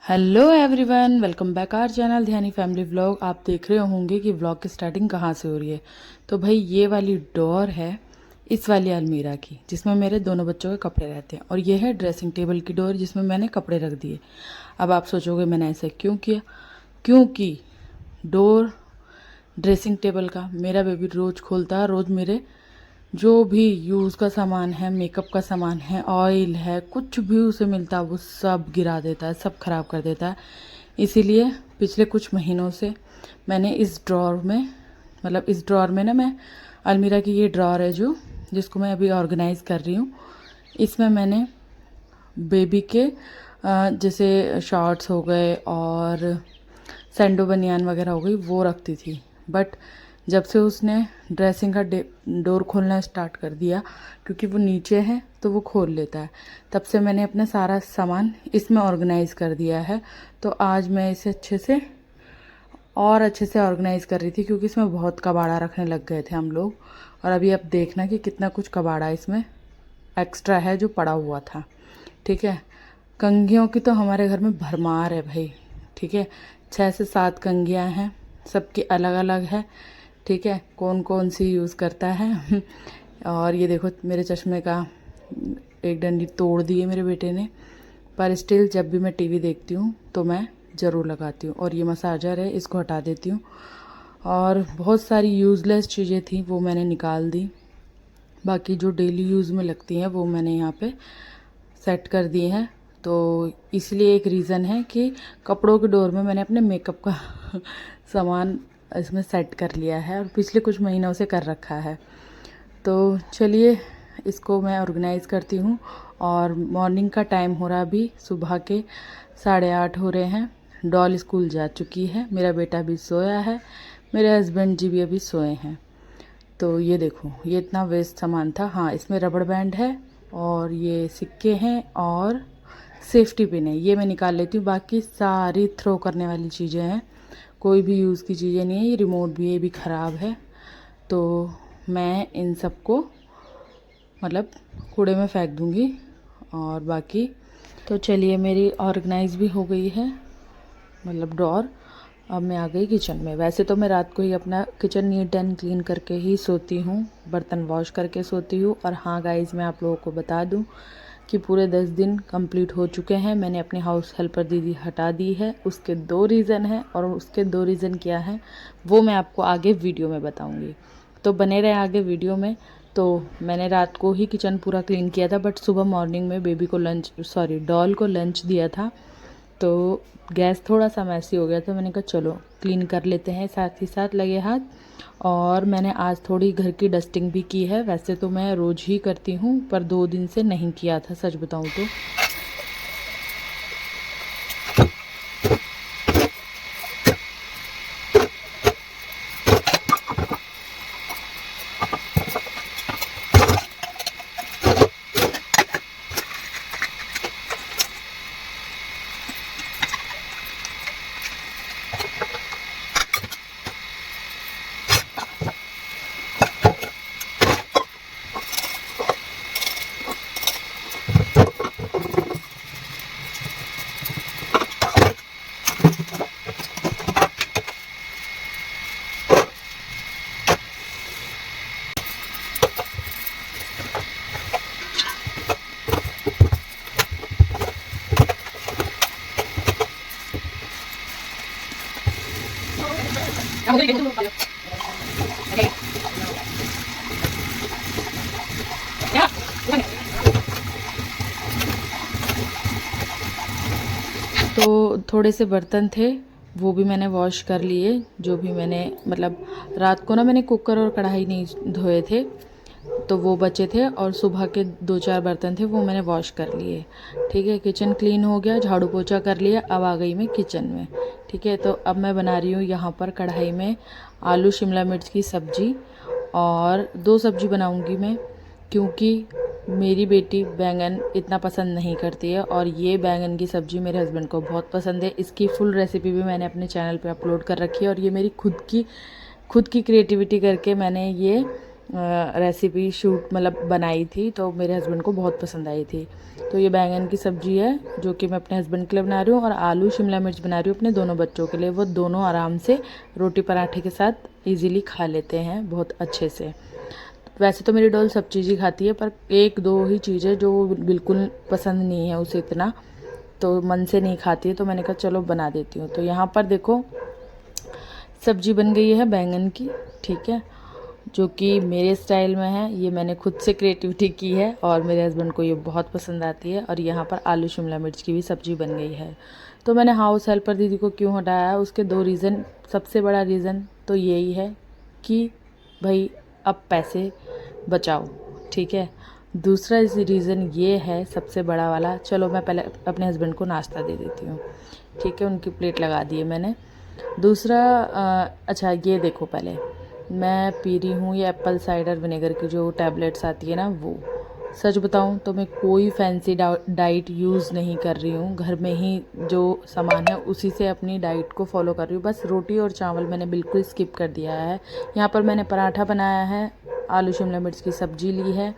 Hello everyone, welcome back our channel Dhyani family vlog. आप देख रहे होंगे कि व्लॉग की स्टार्टिंग कहाँ से हो रही है। तो भाई ये वाली डोर है इस वाली अलमीरा की जिसमें मेरे दोनों बच्चों के कपड़े रहते हैं, और ये है ड्रेसिंग टेबल की डोर जिसमें मैंने कपड़े रख दिए। अब आप सोचोगे मैंने ऐसा क्यों किया, क्योंकि डोर ड्रेसिंग टेबल का मेरा बेबी रोज़ खोलता है। रोज़ मेरे जो भी यूज़ का सामान है, मेकअप का सामान है, ऑयल है, कुछ भी उसे मिलता है वो सब गिरा देता है, सब खराब कर देता है। इसीलिए पिछले कुछ महीनों से मैंने इस ड्रॉर में, मतलब इस ड्रॉर में ना, मैं अलमीरा की ये ड्रॉर है जो जिसको मैं अभी ऑर्गेनाइज़ कर रही हूँ, इसमें मैंने बेबी के जैसे शॉर्ट्स हो गए और सैंडो बनियान वगैरह हो गई वो रखती थी। बट जब से उसने ड्रेसिंग का डोर खोलना स्टार्ट कर दिया, क्योंकि वो नीचे है तो वो खोल लेता है, तब से मैंने अपना सारा सामान इसमें ऑर्गेनाइज़ कर दिया है। तो आज मैं इसे अच्छे से ऑर्गेनाइज़ कर रही थी, क्योंकि इसमें बहुत कबाड़ा रखने लग गए थे हम लोग। और अभी आप देखना कि कितना कुछ कबाड़ा इसमें एक्स्ट्रा है जो पड़ा हुआ था। ठीक है, कंघियों की तो हमारे घर में भरमार है भाई। ठीक है, 6 से 7 कंघियाँ हैं, सबकी अलग अलग है। ठीक है, कौन कौन सी यूज़ करता है और ये देखो मेरे चश्मे का एक डंडी तोड़ दी है मेरे बेटे ने, पर स्टिल जब भी मैं टीवी देखती हूँ तो मैं ज़रूर लगाती हूँ। और ये मसाजर है, इसको हटा देती हूँ। और बहुत सारी यूज़लेस चीज़ें थी वो मैंने निकाल दी, बाकी जो डेली यूज़ में लगती हैं वो मैंने यहाँ पे सेट कर दिए हैं। तो इसलिए एक रीज़न है कि कपड़ों के डोर में मैंने अपने मेकअप का सामान इसमें सेट कर लिया है और पिछले कुछ महीनों से कर रखा है। तो चलिए इसको मैं ऑर्गेनाइज़ करती हूँ। और मॉर्निंग का टाइम हो रहा, अभी सुबह के 8:30 हो रहे हैं। डॉल स्कूल जा चुकी है, मेरा बेटा भी सोया है, मेरे हस्बैंड जी भी अभी सोए हैं। तो ये देखो ये इतना वेस्ट सामान था। हाँ, इसमें रबड़ बैंड है और ये सिक्के हैं और सेफ्टी पिन है, ये मैं निकाल लेती हूँ। बाकी सारी थ्रो करने वाली चीज़ें हैं, कोई भी यूज़ की चीज़ें नहीं है। ये रिमोट भी, ये भी ख़राब है, तो मैं इन सबको मतलब कूड़े में फेंक दूँगी। और बाकी तो चलिए मेरी ऑर्गेनाइज भी हो गई है, मतलब ड्रॉर। अब मैं आ गई किचन में। वैसे तो मैं रात को ही अपना किचन नीट एंड क्लीन करके ही सोती हूँ, बर्तन वॉश करके सोती हूँ। और हाँ गाइज़, मैं आप लोगों को बता दूँ कि पूरे 10 दिन कंप्लीट हो चुके हैं। मैंने अपनी हाउस हेल्पर दीदी हटा दी है। उसके 2 रीज़न हैं, और उसके 2 रीज़न क्या हैं वो मैं आपको आगे वीडियो में बताऊँगी, तो बने रहे आगे वीडियो में। तो मैंने रात को ही किचन पूरा क्लीन किया था, बट सुबह मॉर्निंग में बेबी को डॉल को लंच दिया था, तो गैस थोड़ा सा मैसी हो गया, तो मैंने कहा चलो क्लीन कर लेते हैं साथ ही साथ लगे हाथ। और मैंने आज थोड़ी घर की डस्टिंग भी की है। वैसे तो मैं रोज़ ही करती हूँ, पर 2 दिन से नहीं किया था सच बताऊँ तो। तो थोड़े से बर्तन थे वो भी मैंने वॉश कर लिए, जो भी मैंने मतलब रात को ना मैंने कुकर और कढ़ाई नहीं धोए थे, तो वो बचे थे। और सुबह के 2-4 बर्तन थे वो मैंने वॉश कर लिए। ठीक है, किचन क्लीन हो गया, झाड़ू पोछा कर लिया। अब आ गई मैं किचन में। ठीक है, तो अब मैं बना रही हूँ यहाँ पर कढ़ाई में आलू शिमला मिर्च की सब्ज़ी, और 2 सब्ज़ी बनाऊँगी मैं, क्योंकि मेरी बेटी बैंगन इतना पसंद नहीं करती है, और ये बैंगन की सब्ज़ी मेरे हस्बैंड को बहुत पसंद है। इसकी फुल रेसिपी भी मैंने अपने चैनल पे अपलोड कर रखी है, और ये मेरी खुद की क्रिएटिविटी करके मैंने ये रेसिपी शूट मतलब बनाई थी, तो मेरे हस्बैंड को बहुत पसंद आई थी। तो ये बैंगन की सब्ज़ी है जो कि मैं अपने हस्बैंड के लिए बना रही हूँ, और आलू शिमला मिर्च बना रही हूँ अपने दोनों बच्चों के लिए। वो दोनों आराम से रोटी पराठे के साथ इजीली खा लेते हैं बहुत अच्छे से। वैसे तो मेरी डॉल सब चीज़ ही खाती है, पर एक दो ही चीज़ है जो बिल्कुल पसंद नहीं है उसे इतना, तो मन से नहीं खाती है, तो मैंने कहा चलो बना देती हूँ। तो यहाँ पर देखो सब्जी बन गई है बैंगन की, ठीक है, जो कि मेरे स्टाइल में है। ये मैंने खुद से क्रिएटिविटी की है और मेरे हस्बैंड को ये बहुत पसंद आती है। और यहाँ पर आलू शिमला मिर्च की भी सब्ज़ी बन गई है। तो मैंने हाउस हेल्पर दीदी को क्यों हटाया, उसके दो रीज़न। सबसे बड़ा रीज़न तो यही है कि भाई अब पैसे बचाओ, ठीक है। दूसरा रीज़न ये है सबसे बड़ा वाला, चलो मैं पहले अपने हस्बैंड को नाश्ता दे देती हूँ, ठीक है। उनकी प्लेट लगा दी है मैंने। दूसरा अच्छा ये देखो, पहले मैं पी रही हूँ ये एप्पल साइडर विनेगर की जो टैबलेट्स आती है ना, वो। सच बताऊँ तो मैं कोई फैंसी डाइट यूज़ नहीं कर रही हूँ, घर में ही जो सामान है उसी से अपनी डाइट को फॉलो कर रही हूँ। बस रोटी और चावल मैंने बिल्कुल स्किप कर दिया है। यहाँ पर मैंने पराठा बनाया है, आलू शिमला मिर्च की सब्ज़ी ली है,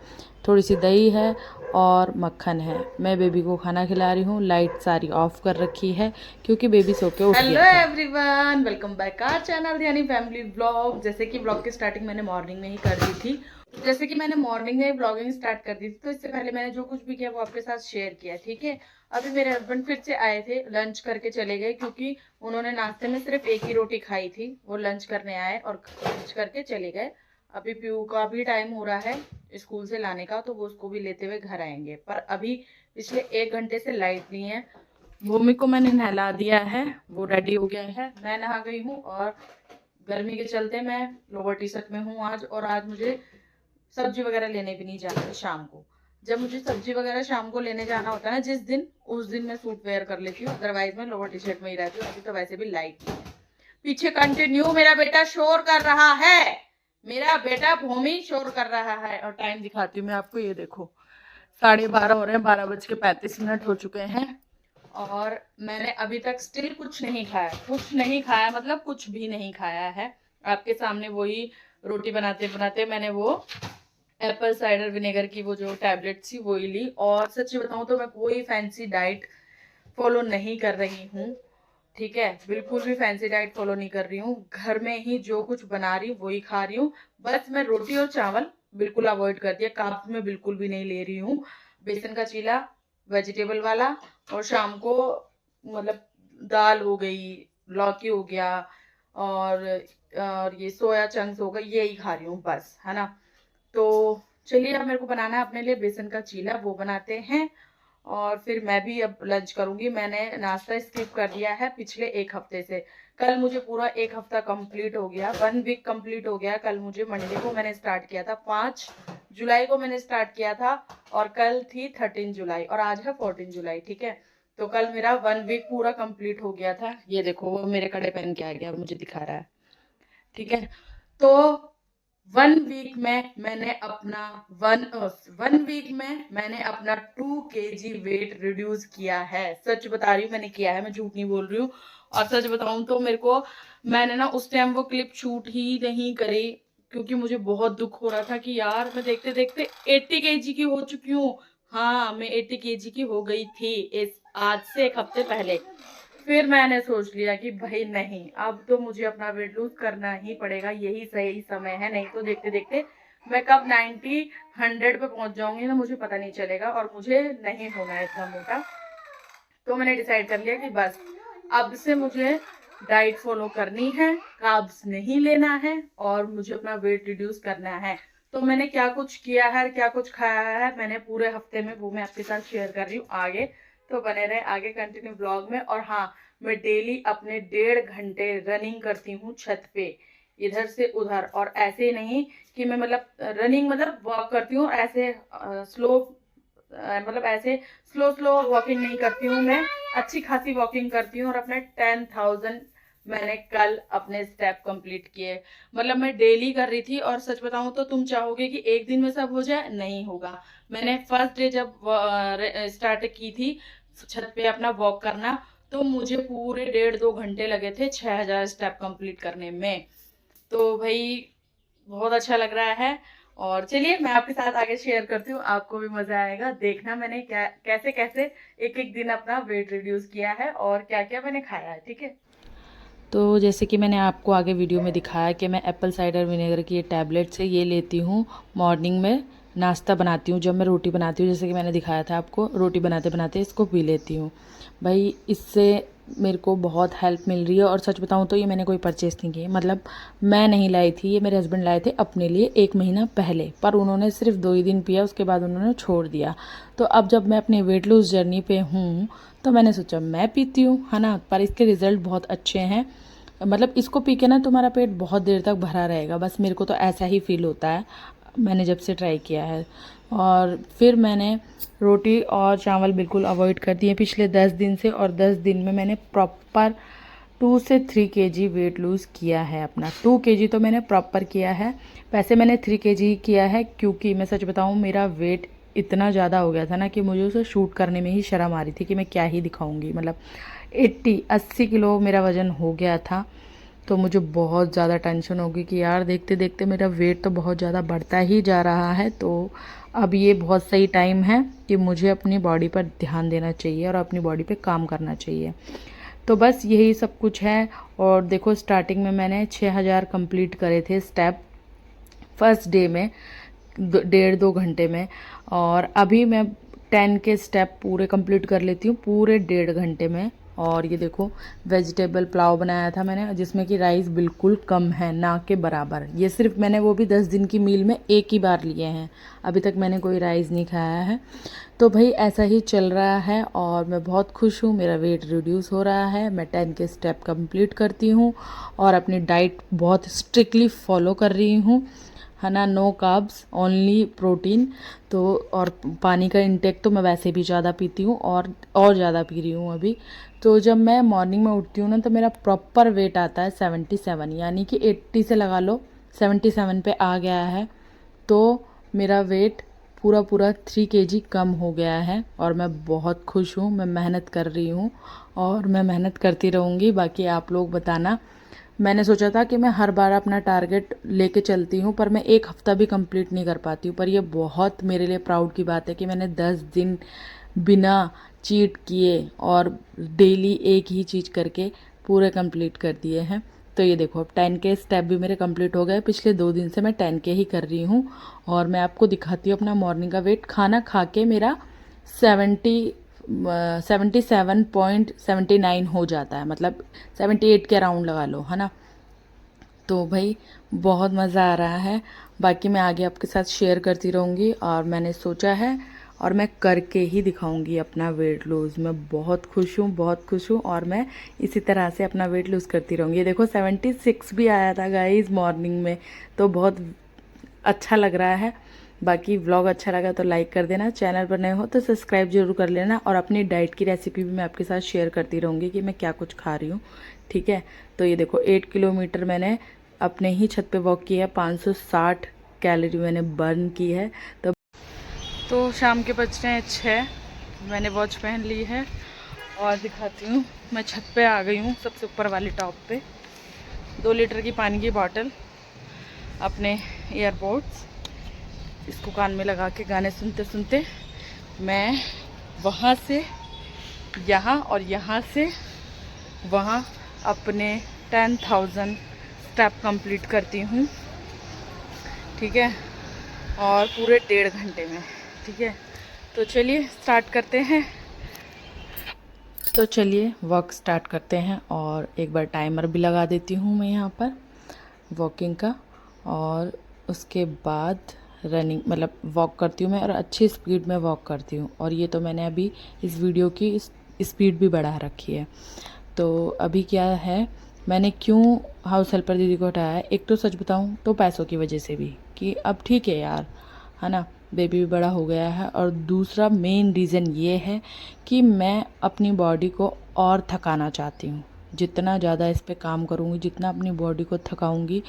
थोड़ी सी दही है और मक्खन है। मैं बेबी को खाना खिला रही हूँ, लाइट सारी ऑफ कर रखी है क्योंकि बेबी सो के उठ गया था। Hello everyone, welcome back our channel Dhyani family vlog. जैसे कि व्लॉग की स्टार्टिंग मैंने मॉर्निंग में ही कर दी थी, जैसे कि मैंने मॉर्निंग में व्लॉगिंग स्टार्ट कर दी थी, तो इससे पहले मैंने जो कुछ भी किया वो आपके साथ शेयर किया, ठीक है। अभी मेरे हस्बैंड फिर से आए थे, लंच करके चले गए क्योंकि उन्होंने नाश्ते में सिर्फ एक ही रोटी खाई थी। वो लंच करने आए और लंच करके चले गए। अभी पीयू का भी टाइम हो रहा है स्कूल से लाने का, तो वो उसको भी लेते हुए घर आएंगे। पर अभी पिछले 1 घंटे से लाइट नहीं है। भूमि को मैंने नहला दिया है, वो रेडी हो गया है, मैं नहा गई हूँ। और गर्मी के चलते मैं लोअर टी शर्ट में हूँ आज। और आज मुझे सब्जी वगैरह लेने भी नहीं जाना है शाम को। जब मुझे सब्जी वगैरह शाम को लेने जाना होता है ना, जिस दिन, उस दिन मैं सूट वेयर कर लेती हूँ, अदरवाइज मैं लोअर टी शर्ट में ही रहती हूँ। अभी तो वैसे भी लाइट नहीं है। पीछे कंटिन्यू मेरा बेटा शोर कर रहा है, मेरा बेटा भूमि शोर कर रहा है। और टाइम दिखाती हूँ मैं आपको, ये देखो 12:30 हो रहे हैं, 12:35 हो चुके हैं। और मैंने अभी तक स्टिल कुछ नहीं खाया, कुछ नहीं खाया, मतलब कुछ भी नहीं खाया है। आपके सामने वही रोटी बनाते बनाते मैंने वो एप्पल साइडर विनेगर की वो जो टैबलेट थी वही ली। और सच बताऊं तो मैं कोई फैंसी डाइट फॉलो नहीं कर रही हूँ, ठीक है। बिल्कुल भी फैंसी डाइट फॉलो नहीं कर रही हूँ। घर में ही जो कुछ बना रही हूँ वही खा रही हूँ। बस मैं रोटी और चावल बिल्कुल अवॉइड कर दिया, कार्ब्स में बिल्कुल भी नहीं ले रही हूँ। बेसन का चीला वेजिटेबल वाला, और शाम को मतलब दाल हो गई, लौकी हो गया, और ये सोया चंक्स हो गए, यही खा रही हूँ बस, है ना। तो चलिए, अब मेरे को बनाना है अपने लिए बेसन का चीला, वो बनाते हैं। और फिर मैं भी अब लंच करूंगी। मैंने नाश्ता स्किप कर दिया है पिछले 1 हफ्ते से। कल मुझे पूरा 1 हफ्ता कंप्लीट हो गया, 1 वीक कंप्लीट हो गया। कल मुझे मंडे को मैंने स्टार्ट किया था, 5 जुलाई को मैंने स्टार्ट किया था, और कल थी 13 जुलाई, और आज है 14 जुलाई, ठीक है। तो कल मेरा 1 वीक पूरा कंप्लीट हो गया था। ये देखो वो मेरे कड़े पहन के आ गया, मुझे दिखा रहा है, ठीक है। तो 1 वीक में मैंने अपना 2 kg वेट रिड्यूस किया है। सच बता रही हूँ, मैंने किया है, मैं झूठ नहीं बोल रही हूँ। और सच बताऊं तो मेरे को, मैंने ना उस टाइम वो क्लिप शूट ही नहीं करी क्योंकि मुझे बहुत दुख हो रहा था कि यार मैं देखते देखते 80 kg की हो चुकी हूँ। हाँ, मैं 80 kg की हो गई थी इस आज से 1 हफ्ते पहले। फिर मैंने सोच लिया कि भाई नहीं, अब तो मुझे अपना वेट लूज करना ही पड़ेगा, यही सही समय है। नहीं तो देखते देखते मैं कब 90-100 पे पहुंच जाऊंगी ना, मुझे पता नहीं चलेगा, और मुझे नहीं होना है इतना मोटा। तो मैंने डिसाइड कर लिया कि बस अब से मुझे डाइट फॉलो करनी है, कार्ब्स नहीं लेना है, और मुझे अपना वेट रिड्यूस करना है। तो मैंने क्या कुछ किया है, क्या कुछ खाया है मैंने पूरे हफ्ते में, वो मैं आपके साथ शेयर कर रही हूँ आगे। तो बने रहे आगे कंटिन्यू ब्लॉग में। और हाँ, मैं डेली अपने 1.5 घंटे रनिंग करती हूँ छत पे, इधर से उधर। और ऐसे नहीं कि मैं मतलब रनिंग मतलब वॉक करती हूँ, ऐसे स्लो मतलब ऐसे स्लो स्लो वॉकिंग नहीं करती हूँ मैं, अच्छी खासी वॉकिंग करती हूँ। और अपने 10,000 मैंने कल अपने स्टेप कंप्लीट किए। मतलब मैं डेली कर रही थी। और सच बताऊं तो तुम चाहोगे कि एक दिन में सब हो जाए, नहीं होगा। मैंने फर्स्ट डे जब स्टार्ट की थी छत पे अपना वॉक करना, तो मुझे पूरे 1.5-2 घंटे लगे थे 6,000 स्टेप कंप्लीट करने में। तो भाई बहुत अच्छा लग रहा है। और चलिए मैं आपके साथ आगे शेयर करती हूँ, आपको भी मजा आएगा देखना मैंने क्या कैसे कैसे एक एक दिन अपना वेट रिड्यूस किया है और क्या क्या मैंने खाया है। ठीक है, तो जैसे कि मैंने आपको आगे वीडियो में दिखाया कि मैं एप्पल साइडर विनेगर की ये टैबलेट्स है, ये लेती हूँ मॉर्निंग में नाश्ता बनाती हूँ। जब मैं रोटी बनाती हूँ, जैसे कि मैंने दिखाया था आपको, रोटी बनाते बनाते इसको पी लेती हूँ। भाई इससे मेरे को बहुत हेल्प मिल रही है। और सच बताऊँ तो ये मैंने कोई परचेज़ नहीं की, मतलब मैं नहीं लाई थी, ये मेरे हस्बैंड लाए थे अपने लिए 1 महीना पहले, पर उन्होंने सिर्फ 2 ही दिन पिया, उसके बाद उन्होंने छोड़ दिया। तो अब जब मैं अपनी वेट लूज़ जर्नी पे हूँ तो मैंने सोचा मैं पीती हूँ, है ना। पर इसके रिज़ल्ट बहुत अच्छे हैं, मतलब इसको पी के ना तुम्हारा पेट बहुत देर तक भरा रहेगा, बस मेरे को तो ऐसा ही फील होता है मैंने जब से ट्राई किया है। और फिर मैंने रोटी और चावल बिल्कुल अवॉइड कर दिए पिछले 10 दिन से, और 10 दिन में मैंने प्रॉपर 2 से 3 केजी वेट लूज़ किया है अपना। 2 केजी तो मैंने प्रॉपर किया है। वैसे मैंने 3 केजी किया है क्योंकि मैं सच बताऊँ मेरा वेट इतना ज़्यादा हो गया था ना कि मुझे उसे शूट करने में ही शर्म आ रही थी कि मैं क्या ही दिखाऊंगी। मतलब 80 किलो मेरा वज़न हो गया था। तो मुझे बहुत ज़्यादा टेंशन होगी कि यार देखते देखते मेरा वेट तो बहुत ज़्यादा बढ़ता ही जा रहा है। तो अब ये बहुत सही टाइम है कि मुझे अपनी बॉडी पर ध्यान देना चाहिए और अपनी बॉडी पे काम करना चाहिए। तो बस यही सब कुछ है। और देखो स्टार्टिंग में मैंने 6000 कंप्लीट करे थे स्टेप फर्स्ट डे में, 1.5-2 घंटे में। और अभी मैं 10 के स्टेप पूरे कंप्लीट कर लेती हूँ पूरे 1.5 घंटे में। और ये देखो वेजिटेबल पुलाव बनाया था मैंने, जिसमें कि राइस बिल्कुल कम है, ना के बराबर। ये सिर्फ मैंने वो भी 10 दिन की मील में एक ही बार लिए हैं, अभी तक मैंने कोई राइस नहीं खाया है। तो भाई ऐसा ही चल रहा है और मैं बहुत खुश हूँ, मेरा वेट रिड्यूस हो रहा है, मैं 10 के स्टेप कंप्लीट करती हूँ और अपनी डाइट बहुत स्ट्रिक्टली फॉलो कर रही हूँ, है ना। No carbs, only protein. तो और पानी का इंटेक तो मैं वैसे भी ज़्यादा पीती हूँ और ज़्यादा पी रही हूँ अभी। तो जब मैं मॉर्निंग में उठती हूँ ना तो मेरा प्रॉपर वेट आता है 77, यानी कि 80 से लगा लो 77 पे आ गया है। तो मेरा वेट पूरा पूरा 3 केजी कम हो गया है और मैं बहुत खुश हूँ। मैं मेहनत कर रही हूँ और मैं मेहनत करती रहूँगी। बाकी आप लोग बताना। मैंने सोचा था कि मैं हर बार अपना टारगेट लेके चलती हूँ, पर मैं एक हफ्ता भी कंप्लीट नहीं कर पाती हूँ। पर ये बहुत मेरे लिए प्राउड की बात है कि मैंने 10 दिन बिना चीट किए और डेली एक ही चीज़ करके पूरे कंप्लीट कर दिए हैं। तो ये देखो अब 10 के स्टेप भी मेरे कंप्लीट हो गए। पिछले 2 दिन से मैं 10 के ही कर रही हूँ और मैं आपको दिखाती हूँ अपना मॉर्निंग का वेट। खाना खा के मेरा 77.79 हो जाता है, मतलब 78 के अराउंड लगा लो, है ना। तो भाई बहुत मज़ा आ रहा है। बाकी मैं आगे आपके साथ शेयर करती रहूँगी और मैंने सोचा है और मैं करके ही दिखाऊंगी अपना वेट लूज़। मैं बहुत खुश हूँ, बहुत खुश हूँ और मैं इसी तरह से अपना वेट लूज़ करती रहूँगी। ये देखो 76 भी आया था गाइस मॉर्निंग में, तो बहुत अच्छा लग रहा है। बाकी व्लॉग अच्छा लगा तो लाइक कर देना, चैनल पर नए हो तो सब्सक्राइब जरूर कर लेना। और अपनी डाइट की रेसिपी भी मैं आपके साथ शेयर करती रहूँगी कि मैं क्या कुछ खा रही हूँ, ठीक है। तो ये देखो 8 किलोमीटर मैंने अपने ही छत पे वॉक किया है, 560 कैलोरी मैंने बर्न की है। तो शाम के बज रहे हैं 6, मैंने वॉच पहन ली है और दिखाती हूँ। मैं छत पे आ गई हूँ, सबसे ऊपर वाली टॉप पे। 2 लीटर की पानी की बॉटल, अपने ईयरबड्स, इसको कान में लगा के गाने सुनते सुनते मैं वहाँ से यहाँ और यहाँ से वहाँ अपने 10,000 स्टेप कंप्लीट करती हूँ, ठीक है। और पूरे 1.5 घंटे में, ठीक है। तो चलिए स्टार्ट करते हैं। तो चलिए वॉक स्टार्ट करते हैं और एक बार टाइमर भी लगा देती हूँ मैं यहाँ पर वॉकिंग का। और उसके बाद रनिंग, मतलब वॉक करती हूँ मैं और अच्छी स्पीड में वॉक करती हूँ। और ये तो मैंने अभी इस वीडियो की स्पीड भी बढ़ा रखी है। तो अभी क्या है, मैंने क्यों हाउस हेल्पर दीदी को हटाया है, एक तो सच बताऊँ तो पैसों की वजह से भी, कि अब ठीक है यार, है ना, बेबी भी बड़ा हो गया है। और दूसरा मेन रीज़न ये है कि मैं अपनी बॉडी को और थकाना चाहती हूँ। जितना ज़्यादा इस पे काम करूँगी, जितना अपनी बॉडी को थकाऊँगी,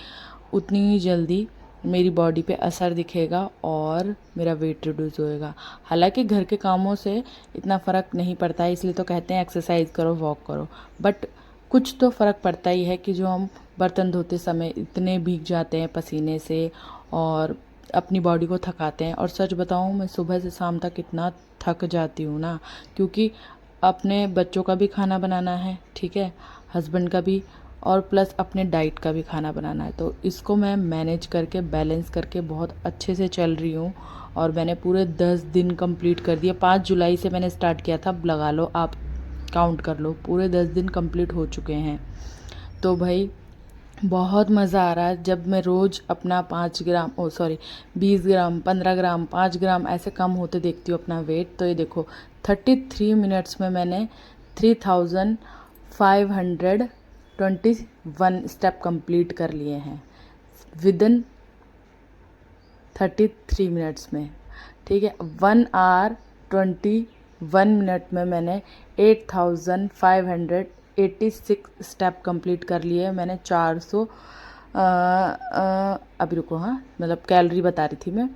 उतनी ही जल्दी मेरी बॉडी पे असर दिखेगा और मेरा वेट रिड्यूस होएगा। हालांकि घर के कामों से इतना फ़र्क नहीं पड़ता है, इसलिए तो कहते हैं एक्सरसाइज करो, वॉक करो, बट कुछ तो फ़र्क पड़ता ही है कि जो हम बर्तन धोते समय इतने भीग जाते हैं पसीने से और अपनी बॉडी को थकाते हैं। और सच बताऊं, मैं सुबह से शाम तक इतना थक जाती हूँ ना, क्योंकि अपने बच्चों का भी खाना बनाना है, ठीक है, हस्बैंड का भी, और प्लस अपने डाइट का भी खाना बनाना है। तो इसको मैं मैनेज करके, बैलेंस करके बहुत अच्छे से चल रही हूँ। और मैंने पूरे 10 दिन कंप्लीट कर दिए। 5 जुलाई से मैंने स्टार्ट किया था, अब लगा लो आप, काउंट कर लो, पूरे 10 दिन कंप्लीट हो चुके हैं। तो भाई बहुत मज़ा आ रहा है जब मैं रोज़ अपना 5 ग्राम 20 ग्राम 15 ग्राम 5 ग्राम ऐसे कम होते देखती हूँ अपना वेट। तो ये देखो 33 मिनट्स में मैंने 3521 स्टेप कंप्लीट कर लिए हैं विदिन 33 मिनट्स में, ठीक है। 1 आवर 21 मिनट में मैंने 8586 स्टेप कंप्लीट कर लिए। मैंने 400 अभी रुको, हाँ मतलब कैलोरी बता रही थी मैं,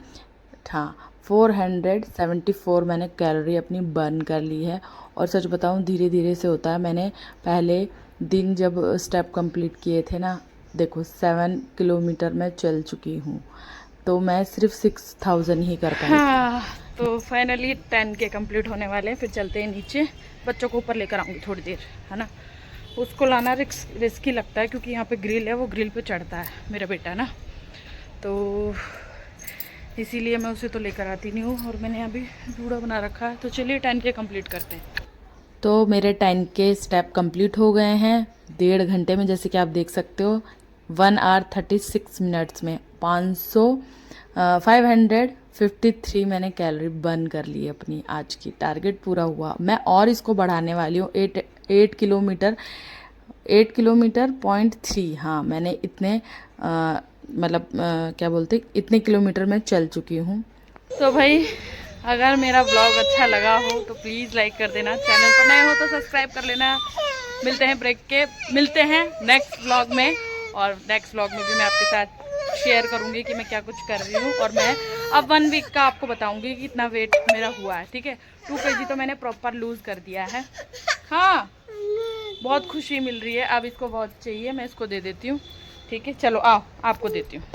हाँ 474 मैंने कैलोरी अपनी बर्न कर ली है। और सच बताऊं, धीरे धीरे से होता है। मैंने पहले दिन जब स्टेप कंप्लीट किए थे ना, देखो 7 किलोमीटर मैं चल चुकी हूँ, तो मैं सिर्फ 6000 ही कर पाई। हाँ, तो फाइनली 10 के कंप्लीट होने वाले हैं। फिर चलते हैं नीचे, बच्चों को ऊपर लेकर आऊँगी थोड़ी देर, है ना। उसको लाना रिस्की लगता है, क्योंकि यहाँ पे ग्रिल है, वो ग्रिल पे चढ़ता है मेरा बेटा ना, तो इसीलिए मैं उसे तो लेकर आती नहीं हूँ। और मैंने अभी जूड़ा बना रखा है। तो चलिए 10 के कंप्लीट करते हैं। तो मेरे 10 के स्टेप कंप्लीट हो गए हैं 1.5 घंटे में, जैसे कि आप देख सकते हो। 1 आवर 36 मिनट्स में 553 मैंने कैलोरी बर्न कर ली अपनी। आज की टारगेट पूरा हुआ। मैं और इसको बढ़ाने वाली हूँ। 8 किलोमीटर 0.3, हाँ मैंने इतने क्या बोलते, इतने किलोमीटर में चल चुकी हूँ। तो भाई अगर मेरा ब्लॉग अच्छा लगा हो तो प्लीज़ लाइक कर देना, चैनल पर नए हो तो सब्सक्राइब कर लेना। मिलते हैं नेक्स्ट ब्लॉग में। और नेक्स्ट ब्लॉग में भी मैं आपके साथ शेयर करूँगी कि मैं क्या कुछ कर रही हूँ। और मैं अब 1 वीक का आपको बताऊँगी कि कितना वेट मेरा हुआ है, ठीक है। 2 kg तो मैंने प्रॉपर लूज़ कर दिया है। हाँ, बहुत खुशी मिल रही है। अब इसको बहुत चाहिए, मैं इसको दे देती हूँ, ठीक है। चलो आओ, आपको देती हूँ।